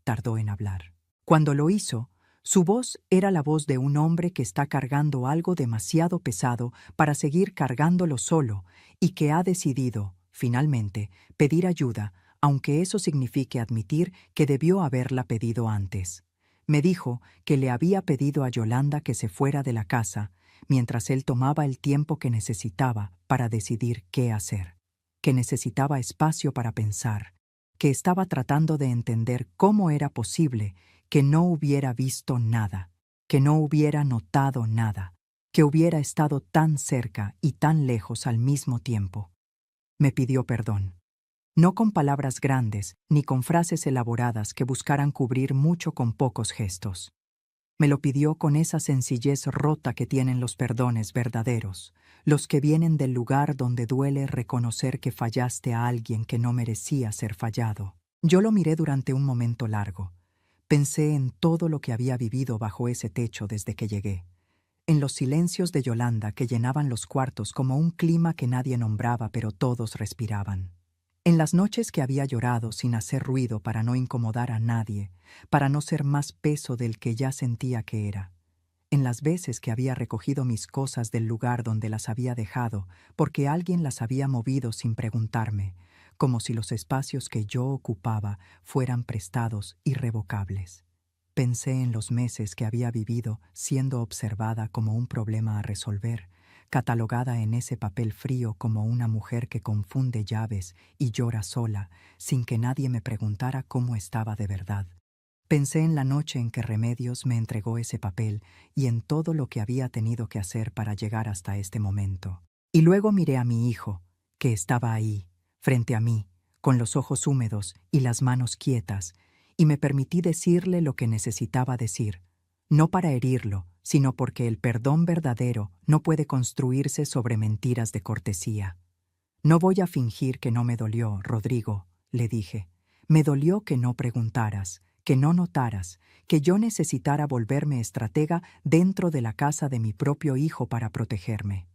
Tardó en hablar. Cuando lo hizo, su voz era la voz de un hombre que está cargando algo demasiado pesado para seguir cargándolo solo y que ha decidido, finalmente, pedir ayuda, aunque eso signifique admitir que debió haberla pedido antes. Me dijo que le había pedido a Yolanda que se fuera de la casa mientras él tomaba el tiempo que necesitaba para decidir qué hacer, que necesitaba espacio para pensar, que estaba tratando de entender cómo era posible que no hubiera visto nada, que no hubiera notado nada, que hubiera estado tan cerca y tan lejos al mismo tiempo. Me pidió perdón. No con palabras grandes ni con frases elaboradas que buscaran cubrir mucho con pocos gestos. Me lo pidió con esa sencillez rota que tienen los perdones verdaderos, los que vienen del lugar donde duele reconocer que fallaste a alguien que no merecía ser fallado. Yo lo miré durante un momento largo. Pensé en todo lo que había vivido bajo ese techo desde que llegué, en los silencios de Yolanda que llenaban los cuartos como un clima que nadie nombraba pero todos respiraban. En las noches que había llorado sin hacer ruido para no incomodar a nadie, para no ser más peso del que ya sentía que era. En las veces que había recogido mis cosas del lugar donde las había dejado, porque alguien las había movido sin preguntarme, como si los espacios que yo ocupaba fueran prestados irrevocables. Pensé en los meses que había vivido siendo observada como un problema a resolver, catalogada en ese papel frío como una mujer que confunde llaves y llora sola, sin que nadie me preguntara cómo estaba de verdad. Pensé en la noche en que Remedios me entregó ese papel y en todo lo que había tenido que hacer para llegar hasta este momento. Y luego miré a mi hijo, que estaba ahí, frente a mí, con los ojos húmedos y las manos quietas, y me permití decirle lo que necesitaba decir, no para herirlo, sino porque el perdón verdadero no puede construirse sobre mentiras de cortesía. No voy a fingir que no me dolió, Rodrigo, le dije. Me dolió que no preguntaras, que no notaras, que yo necesitara volverme estratega dentro de la casa de mi propio hijo para protegerme.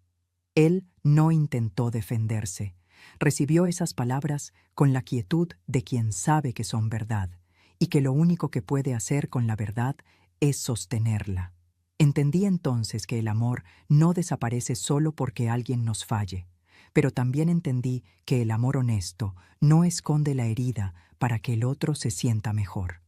Él no intentó defenderse. Recibió esas palabras con la quietud de quien sabe que son verdad, y que lo único que puede hacer con la verdad es sostenerla. Entendí entonces que el amor no desaparece solo porque alguien nos falle, pero también entendí que el amor honesto no esconde la herida para que el otro se sienta mejor.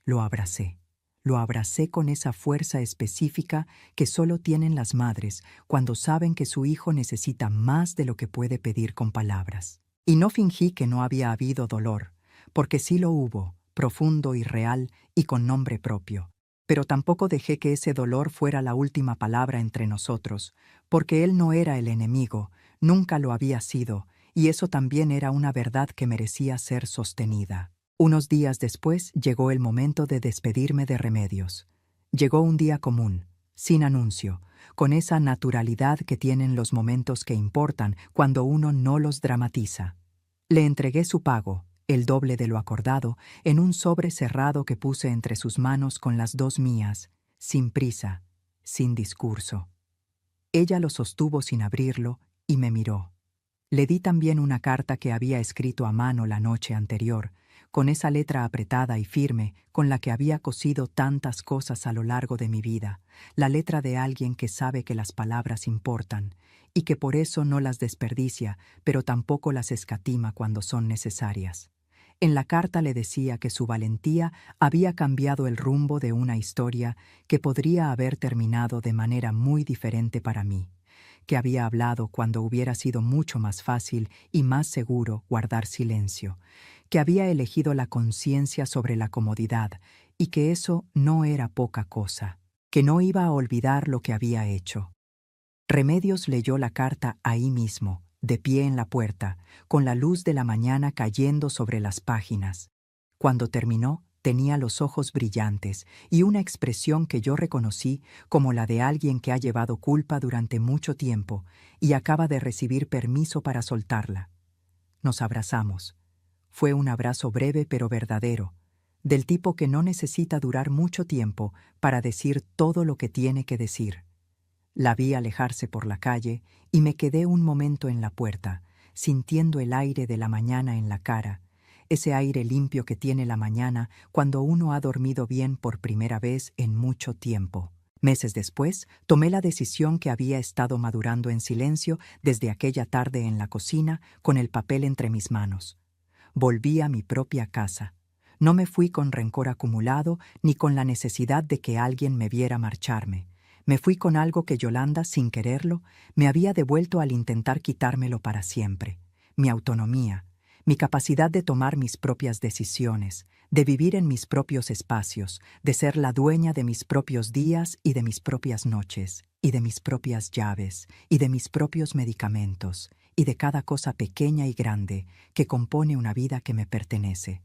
Lo abracé con esa fuerza específica que solo tienen las madres cuando saben que su hijo necesita más de lo que puede pedir con palabras. Y no fingí que no había habido dolor, porque sí lo hubo, profundo y real y con nombre propio. Pero tampoco dejé que ese dolor fuera la última palabra entre nosotros, porque él no era el enemigo, nunca lo había sido, y eso también era una verdad que merecía ser sostenida. Unos días después llegó el momento de despedirme de Remedios. Llegó un día común, sin anuncio, con esa naturalidad que tienen los momentos que importan cuando uno no los dramatiza. Le entregué su pago, el doble de lo acordado, en un sobre cerrado que puse entre sus manos con las dos mías, sin prisa, sin discurso. Ella lo sostuvo sin abrirlo y me miró. Le di también una carta que había escrito a mano la noche anterior, con esa letra apretada y firme con la que había cosido tantas cosas a lo largo de mi vida, la letra de alguien que sabe que las palabras importan y que por eso no las desperdicia, pero tampoco las escatima cuando son necesarias. En la carta le decía que su valentía había cambiado el rumbo de una historia que podría haber terminado de manera muy diferente para mí, que había hablado cuando hubiera sido mucho más fácil y más seguro guardar silencio, que había elegido la conciencia sobre la comodidad y que eso no era poca cosa, que no iba a olvidar lo que había hecho. Remedios leyó la carta ahí mismo, de pie en la puerta, con la luz de la mañana cayendo sobre las páginas. Cuando terminó, tenía los ojos brillantes y una expresión que yo reconocí como la de alguien que ha llevado culpa durante mucho tiempo y acaba de recibir permiso para soltarla. Nos abrazamos. Fue un abrazo breve pero verdadero, del tipo que no necesita durar mucho tiempo para decir todo lo que tiene que decir. La vi alejarse por la calle y me quedé un momento en la puerta, sintiendo el aire de la mañana en la cara, ese aire limpio que tiene la mañana cuando uno ha dormido bien por primera vez en mucho tiempo. Meses después, tomé la decisión que había estado madurando en silencio desde aquella tarde en la cocina con el papel entre mis manos. Volví a mi propia casa. No me fui con rencor acumulado ni con la necesidad de que alguien me viera marcharme. Me fui con algo que Yolanda, sin quererlo, me había devuelto al intentar quitármelo para siempre: mi autonomía, mi capacidad de tomar mis propias decisiones, de vivir en mis propios espacios, de ser la dueña de mis propios días y de mis propias noches, y de mis propias llaves, y de mis propios medicamentos, y de cada cosa pequeña y grande que compone una vida que me pertenece.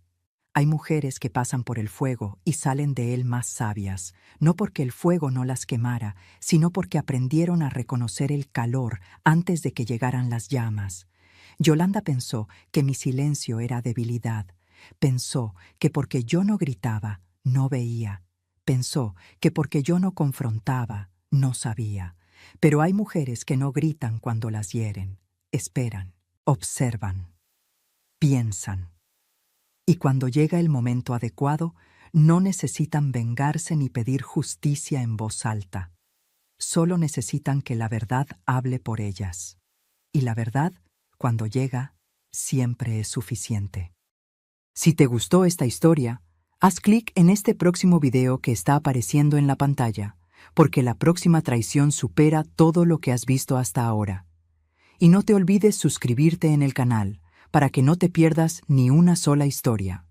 Hay mujeres que pasan por el fuego y salen de él más sabias, no porque el fuego no las quemara, sino porque aprendieron a reconocer el calor antes de que llegaran las llamas. Yolanda pensó que mi silencio era debilidad. Pensó que porque yo no gritaba, no veía. Pensó que porque yo no confrontaba, no sabía. Pero hay mujeres que no gritan cuando las hieren. Esperan, observan, piensan. Y cuando llega el momento adecuado, no necesitan vengarse ni pedir justicia en voz alta. Solo necesitan que la verdad hable por ellas. Y la verdad, cuando llega, siempre es suficiente. Si te gustó esta historia, haz clic en este próximo video que está apareciendo en la pantalla, porque la próxima traición supera todo lo que has visto hasta ahora. Y no te olvides suscribirte en el canal, para que no te pierdas ni una sola historia.